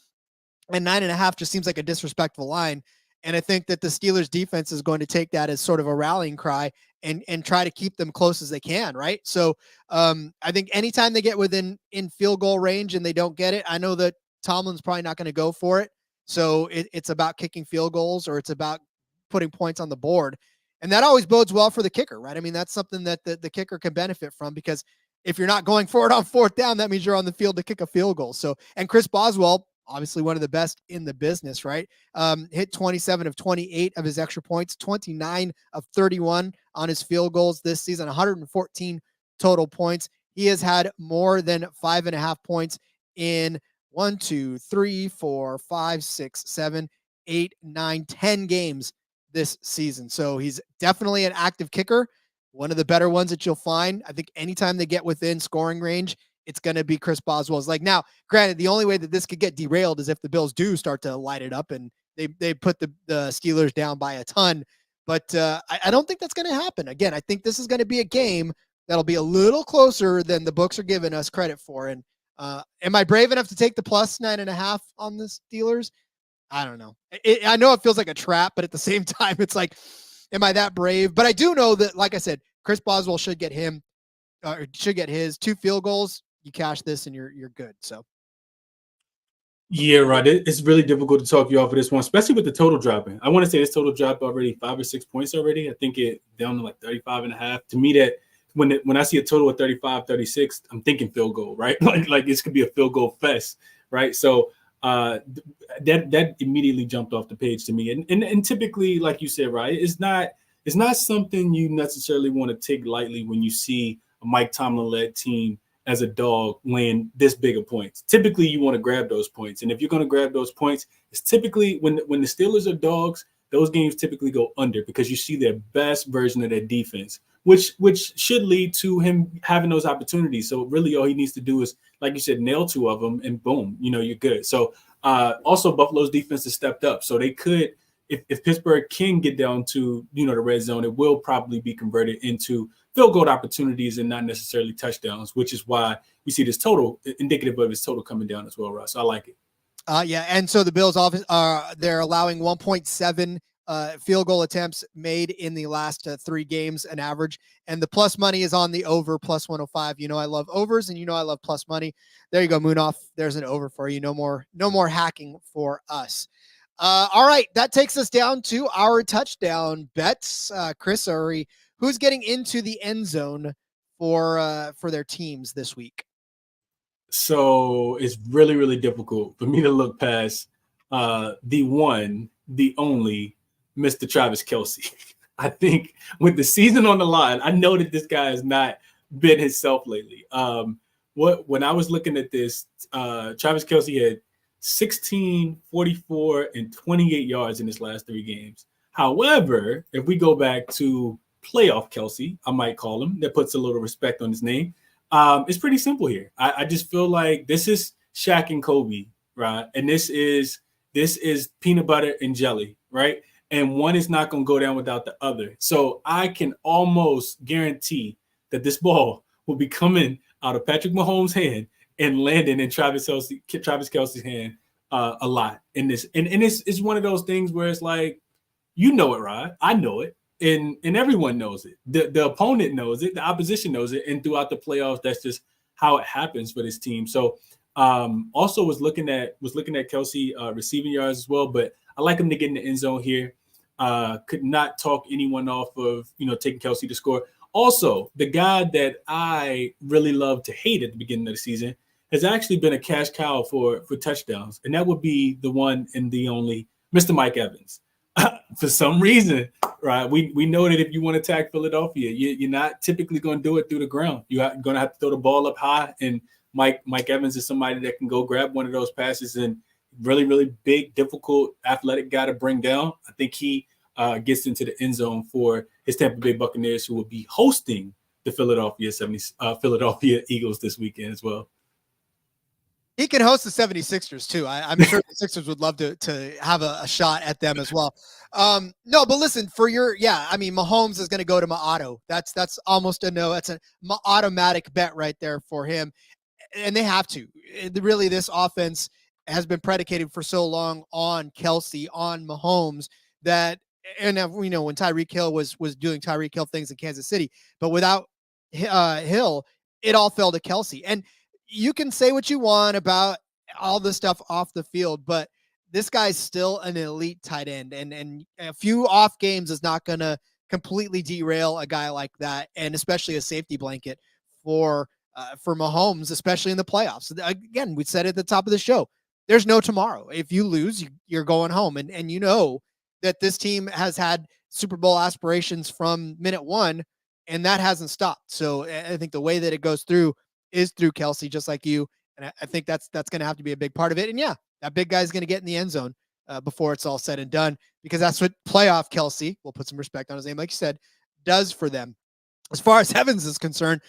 And 9.5 just seems like a disrespectful line. And I think that the Steelers defense is going to take that as sort of a rallying cry and try to keep them close as they can. Right. So I think anytime they get within field goal range and they don't get it, I know that Tomlin's probably not going to go for it. So it's about kicking field goals, or it's about putting points on the board. And that always bodes well for the kicker, right? I mean, that's something that the kicker can benefit from, because if you're not going for it on 4th down, that means you're on the field to kick a field goal. So, and Chris Boswell, obviously one of the best in the business, right? Hit 27 of 28 of his extra points, 29 of 31 on his field goals this season, 114 total points. He has had more than 5.5 points in 1, 2, 3, 4, 5, 6, 7, 8, 9, 10 games this season. So he's definitely an active kicker, one of the better ones that you'll find. I think anytime they get within scoring range, it's going to be Chris Boswell's. Like, now, granted, the only way that this could get derailed is if the Bills do start to light it up and they put the Steelers down by a ton. But I don't think that's going to happen. Again, I think this is going to be a game that'll be a little closer than the books are giving us credit for. And am I brave enough to take the plus 9.5 on the Steelers? I don't know. I know it feels like a trap, but at the same time, it's like, am I that brave? But I do know that, like I said, Chris Boswell should get his 2 field goals. You cash this and you're good. So. Yeah, right. It's really difficult to talk you off of this one, especially with the total dropping. I want to say this total dropped already 5 or 6 points already. I think it down to like 35.5. To me, that when I see a total of 35, 36, I'm thinking field goal, right? like this could be a field goal fest, right? So that immediately jumped off the page to me. And typically, like you said, right, it's not something you necessarily want to take lightly when you see a Mike Tomlin-led team as a dog laying this big of points. Typically, you want to grab those points. And if you're going to grab those points, it's typically when the Steelers are dogs, those games typically go under because you see their best version of their defense, which should lead to him having those opportunities. So really all he needs to do is, like you said, nail 2 of them and boom, you're good. So also Buffalo's defense has stepped up. So they could, if Pittsburgh can get down to, the red zone, it will probably be converted into field goal opportunities and not necessarily touchdowns, which is why we see this total indicative of his total coming down as well, Russ. I like it. Yeah, and so the Bills they're allowing 1.7 field goal attempts made in the last 3 games, an average, and the plus money is on the over plus 105. I love overs, and I love plus money. There you go, Moonoff. There's an over for you. No more hacking for us. All right, that takes us down to our touchdown bets. Chris, who's getting into the end zone for their teams this week? So it's really, really difficult for me to look past the one, the only Mr. Travis Kelce. I think with the season on the line, I know that this guy has not been himself lately. When I was looking at this, Travis Kelce had 16, 44, and 28 yards in his last 3 games. However, if we go back to playoff Kelce, I might call him, that puts a little respect on his name. It's pretty simple here. I just feel like this is Shaq and Kobe, right? And this is peanut butter and jelly, right? And one is not going to go down without the other. So I can almost guarantee that this ball will be coming out of Patrick Mahomes' hand and landing in Travis Kelce's hand a lot in this. And it's one of those things where it's like, it, Rod. I know it. And everyone knows it. The opponent knows it. The opposition knows it. And throughout the playoffs, that's just how it happens for this team. So also was looking at Kelce receiving yards as well. But I like him to get in the end zone here. Could not talk anyone off of, taking Kelce to score. Also, the guy that I really love to hate at the beginning of the season has actually been a cash cow for touchdowns. And that would be the one and the only Mr. Mike Evans. For some reason, right, we know that if you want to attack Philadelphia, you're not typically going to do it through the ground. You're going to have to throw the ball up high, and Mike Evans is somebody that can go grab one of those passes, and really, really big, difficult, athletic guy to bring down. I think he gets into the end zone for his Tampa Bay Buccaneers, who will be hosting the Philadelphia Eagles this weekend as well. He can host the 76ers too. I'm sure the Sixers would love to have a shot at them as well. No, but listen, Mahomes is going to go to Ma'ato. That's almost a no. That's an automatic bet right there for him. And they have to. Really, this offense has been predicated for so long on Kelce, on Mahomes, that, and when Tyreek Hill was doing Tyreek Hill things in Kansas City, but without Hill, it all fell to Kelce. And you can say what you want about all the stuff off the field, but this guy's still an elite tight end, and a few off games is not going to completely derail a guy like that, and especially a safety blanket for Mahomes, especially in the playoffs. Again, we said at the top of the show, there's no tomorrow. If you lose, you're going home, and that this team has had Super Bowl aspirations from minute one, and that hasn't stopped. So I think the way that it goes through is through Kelce, just like you. And I think that's going to have to be a big part of it. And yeah, that big guy's going to get in the end zone before it's all said and done, because that's what playoff Kelce, we'll put some respect on his name, like you said, does for them. As far as Evans is concerned,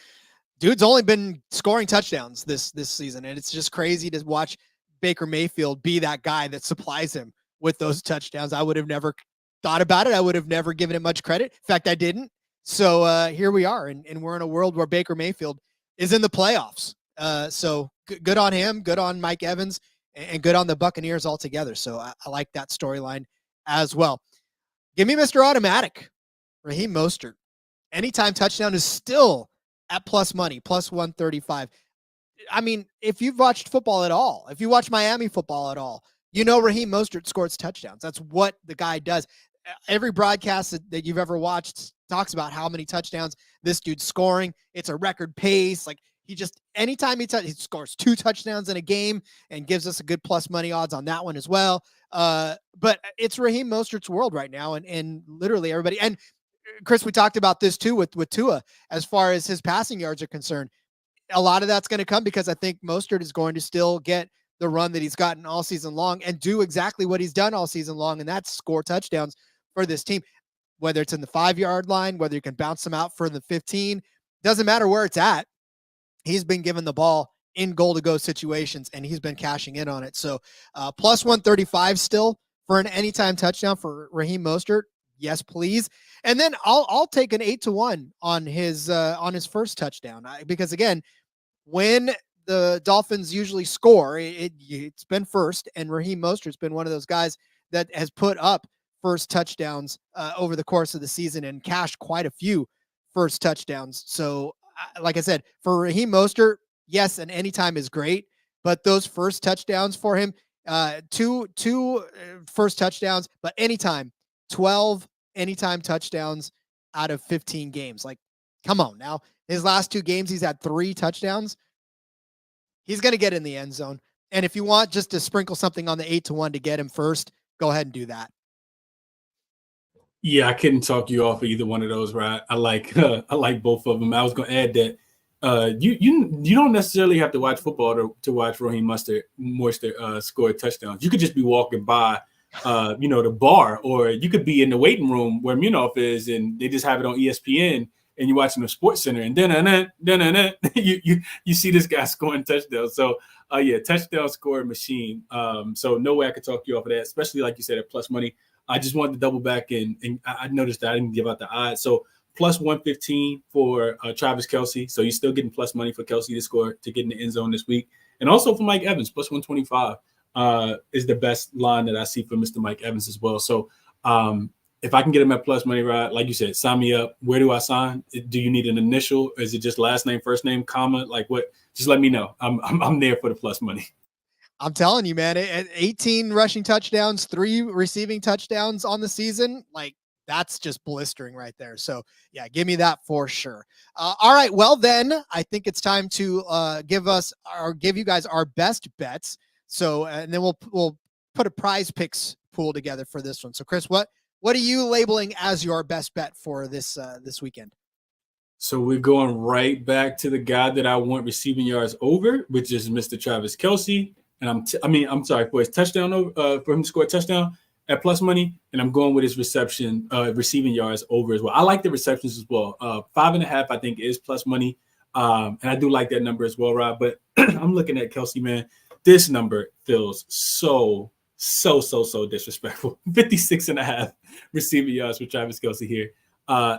dude's only been scoring touchdowns this season. And it's just crazy to watch Baker Mayfield be that guy that supplies him with those touchdowns. I would have never thought about it. I would have never given it much credit. In fact, I didn't. So here we are, and we're in a world where Baker Mayfield is in the playoffs. So good on him, good on Mike Evans, and good on the Buccaneers altogether. So I like that storyline as well. Give me Mr. Automatic, Raheem Mostert. Anytime touchdown is still at plus money, plus 135. I mean, if you've watched football at all, if you watch Miami football at all, you know Raheem Mostert scores touchdowns. That's what the guy does. Every broadcast that you've ever watched talks about how many touchdowns this dude's scoring. It's a record pace. Like, he just, anytime he scores 2 touchdowns in a game and gives us a good plus money odds on that one as well. But it's Raheem Mostert's world right now, and literally everybody. And Chris, we talked about this too with Tua as far as his passing yards are concerned. A lot of that's going to come because I think Mostert is going to still get the run that he's gotten all season long and do exactly what he's done all season long, and that's score touchdowns for this team. Whether it's in the 5-yard line, whether you can bounce them out for the 15, doesn't matter where it's at. He's been given the ball in goal-to-go situations, and he's been cashing in on it. So plus 135 still for an anytime touchdown for Raheem Mostert. Yes, please. And then I'll take an 8-1 on his first touchdown, because again, when the Dolphins usually score, it's been first, and Raheem Mostert's been one of those guys that has put up first touchdowns over the course of the season and cashed quite a few first touchdowns. So, like I said, for Raheem Mostert, yes, and anytime is great, but those first touchdowns for him, two first touchdowns, but anytime, 12 anytime touchdowns out of 15 games. Like, come on now. His last 2 games, he's had 3 touchdowns. He's going to get in the end zone. And if you want just to sprinkle something on the 8-1 to get him first, go ahead and do that. Yeah, I couldn't talk you off of either one of those, right? I like both of them. I was going to add that you don't necessarily have to watch football to watch Raheem Mostert score touchdowns. You could just be walking by the bar, or you could be in the waiting room where Munaf is, and they just have it on ESPN, and you're watching the Sports Center, and then you see this guy scoring touchdowns. So touchdown scoring machine. So no way I could talk you off of that, especially like you said at plus money. I just wanted to double back, and I noticed that I didn't give out the odds. So plus 115 for Travis Kelce. So you're still getting plus money for Kelce to get in the end zone this week, and also for Mike Evans plus 125. Is the best line that I see for Mr. Mike Evans as well. So if I can get him at plus money, right, like you said, sign me up. Where do I sign? Do you need an initial? Is it just last name, first name, comma? Like what? Just let me know. I'm there for the plus money. I'm telling you, man, 18 rushing touchdowns, 3 receiving touchdowns on the season. Like, that's just blistering right there. So yeah, give me that for sure. All right. Well, then I think it's time to give you guys our best bets. So, and then we'll put a prize picks pool together for this one. So Chris, what are you labeling as your best bet for this weekend? So we're going right back to the guy that I want receiving yards over, which is Mr. Travis Kelce. And I'm sorry, for his touchdown over, for him to score a touchdown at plus money. And I'm going with his receiving yards over as well. I like the receptions as well. 5.5, I think, is plus money. And I do like that number as well, Rob. But I'm looking at Kelce, man. This number feels so disrespectful. 56.5 receiving yards for Travis Kelce here.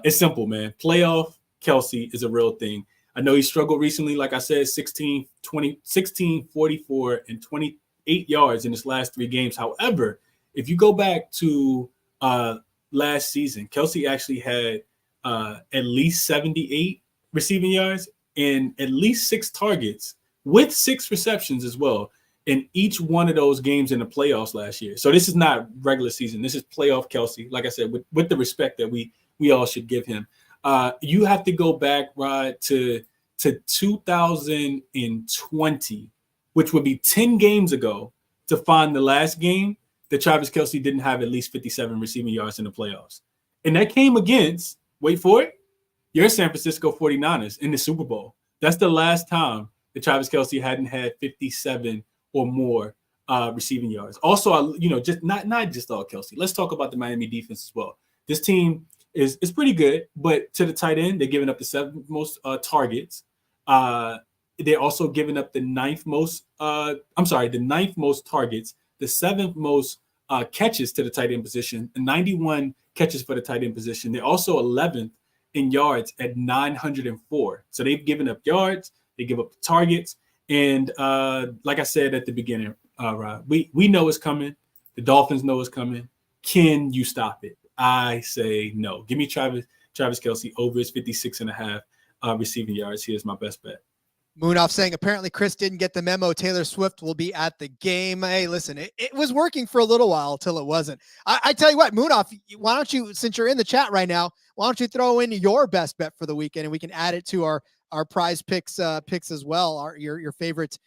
It's simple, man. Playoff Kelce is a real thing. I know he struggled recently. Like I said, 16, 44, and 28 yards in his last 3 games. However, if you go back to last season, Kelce actually had at least 78 receiving yards and at least 6 targets with 6 receptions as well in each one of those games in the playoffs last year. So this is not regular season. This is playoff Kelce. Like I said, with the respect that we all should give him. You have to go back, Rod, to 2020, which would be 10 games ago, to find the last game that Travis Kelce didn't have at least 57 receiving yards in the playoffs. And that came against, wait for it, your San Francisco 49ers in the Super Bowl. That's the last time that Travis Kelce hadn't had 57 or more receiving yards. Also, just not just all Kelce. Let's talk about the Miami defense as well. This team is pretty good, but to the tight end, they're giving up the 7th most targets. They're also giving up the 9th most targets, the 7th most catches to the tight end position, and 91 catches for the tight end position. They're also 11th in yards at 904. So they've given up yards, they give up targets, and like I said at the beginning, Rod, we know it's coming. The Dolphins know it's coming. Can you stop it? I say no. Give me Travis Kelce over his 56.5 receiving yards. He is my best bet. Moonoff saying apparently Chris didn't get the memo. Taylor Swift will be at the game. Hey, listen, it was working for a little while till it wasn't. I tell you what, Moonoff, why don't you, since you're in the chat right now, why don't you throw in your best bet for the weekend and we can add it to our prize picks as well, your favorite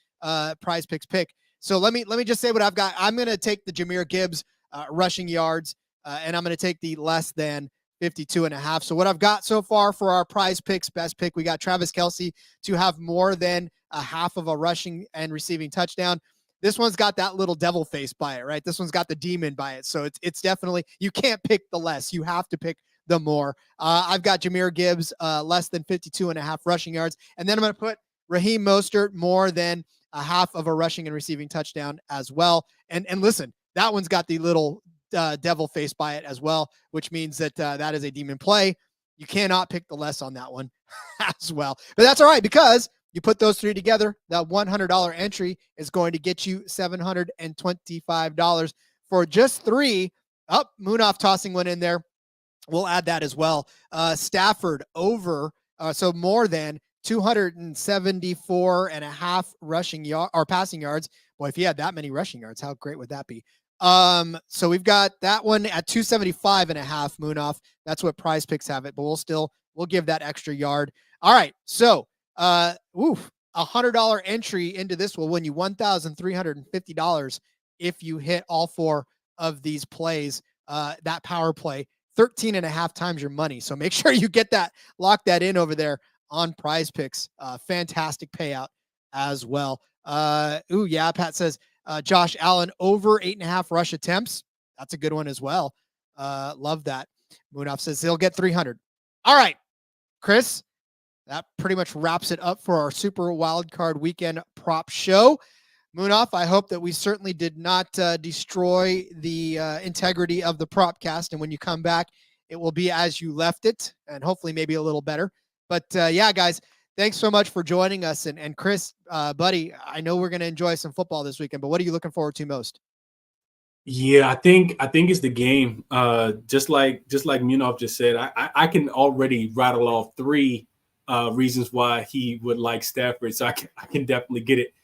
prize picks pick. So let me just say what I've got. I'm going to take the Jahmyr Gibbs rushing yards and I'm going to take the less than 52.5. So what I've got so far for our prize picks, best pick, we got Travis Kelce to have more than a half of a rushing and receiving touchdown. This one's got that little devil face by it, right? This one's got the demon by it. So it's definitely, you can't pick the less. You have to pick the more. I've got Jahmyr Gibbs less than 52.5 rushing yards. And then I'm going to put Raheem Mostert more than a half of a rushing and receiving touchdown as well. And listen, that one's got the little devil face by it as well, which means that that is a demon play. You cannot pick the less on that one as well. But that's all right, because you put those three together, that $100 entry is going to get you $725 for just three. Moonoff tossing one in there. We'll add that as well. Stafford over, so more than 274.5 rushing yard or passing yards. Boy, if he had that many rushing yards, how great would that be? So we've got that one at 275.5, Moonoff. That's what prize picks have it, but we'll give that extra yard. All right. So, $100 entry into this will win you $1,350 if you hit all four of these plays, that power play 13.5 times your money. So make sure you get that, lock that in over there on prize picks. Fantastic payout as well. Pat says, Josh Allen over 8.5 rush attempts. That's a good one as well. Love that. Moonoff says he'll get 300. All right, Chris, that pretty much wraps it up for our Super Wildcard Weekend prop show. Moonoff, I hope that we certainly did not destroy the integrity of the Propcast. And when you come back, it will be as you left it and hopefully maybe a little better. But yeah, guys, thanks so much for joining us. And Chris, buddy, I know we're going to enjoy some football this weekend, but what are you looking forward to most? Yeah, I think it's the game. Just like Moonoff just said, I can already rattle off three reasons why he would like Stafford. So I can definitely get it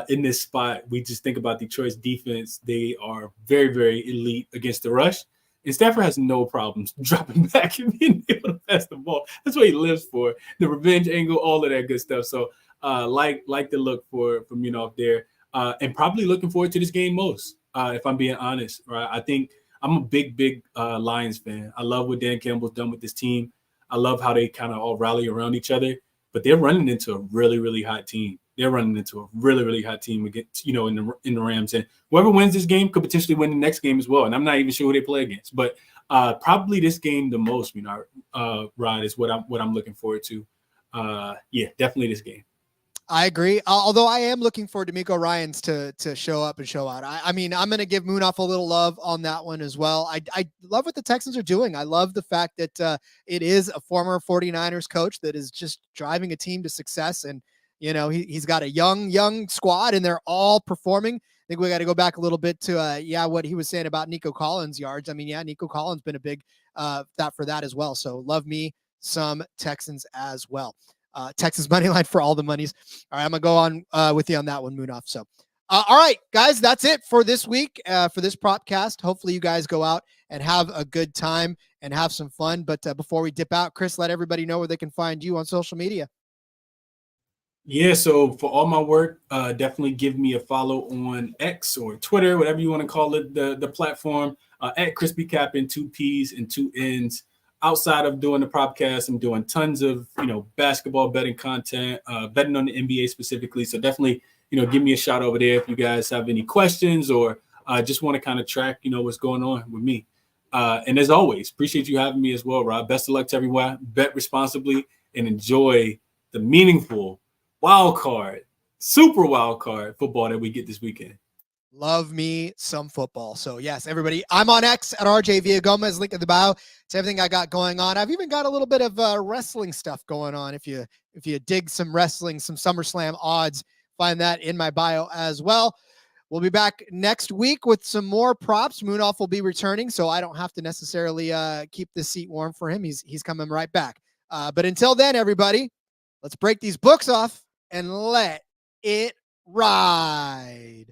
in this spot. We just think about Detroit's defense. They are very, very elite against the rush. And Stafford has no problems dropping back and being able to pass the ball. That's what he lives for. The revenge angle, all of that good stuff. So like the look for Moonoff there. And probably looking forward to this game most, if I'm being honest. Right? I think I'm a big Lions fan. I love what Dan Campbell's done with this team. I love how they kind of all rally around each other. But they're running into a really, really hot team. They're running into a really, really hot team against, in the Rams. And whoever wins this game could potentially win the next game as well. And I'm not even sure who they play against. But probably this game the most, Rod, is what I'm looking forward to. Yeah, definitely this game. I agree. Although I am looking for D'Amico Ryans to show up and show out. I mean, I'm going to give Moonoff a little love on that one as well. I love what the Texans are doing. I love the fact that it is a former 49ers coach that is just driving a team to success. And, he's got a young squad and they're all performing. I think we got to go back a little bit to, what he was saying about Nico Collins yards. I mean, Nico Collins been a big that for that as well. So love me some Texans as well. Texas money line for all the monies. All right, I'm going to go on with you on that one, Moonoff. So, all right, guys, that's it for this week, for this Propcast. Hopefully you guys go out and have a good time and have some fun. But before we dip out, Chris, let everybody know where they can find you on social media. Yeah, so for all my work, definitely give me a follow on X or Twitter, whatever you want to call it, the platform, at ChrisBeCappinn, 2 P's and 2 N's. Outside of doing the Propcast, I'm doing tons of, basketball betting content, betting on the NBA specifically. So definitely, give me a shout over there if you guys have any questions or just want to kind of track, what's going on with me. And as always, appreciate you having me as well, Rob. Best of luck to everyone. Bet responsibly and enjoy the meaningful super wild card football that we get this weekend. Love me some football. So yes, everybody, I'm on X at RJ Villagomez, link in the bio. It's everything I got going on. I've even got a little bit of wrestling stuff going on. If you dig some wrestling, some SummerSlam odds, find that in my bio as well. We'll be back next week with some more props. Moonoff will be returning, so I don't have to necessarily keep the seat warm for him. He's coming right back. But until then, everybody, let's break these books off and let it ride.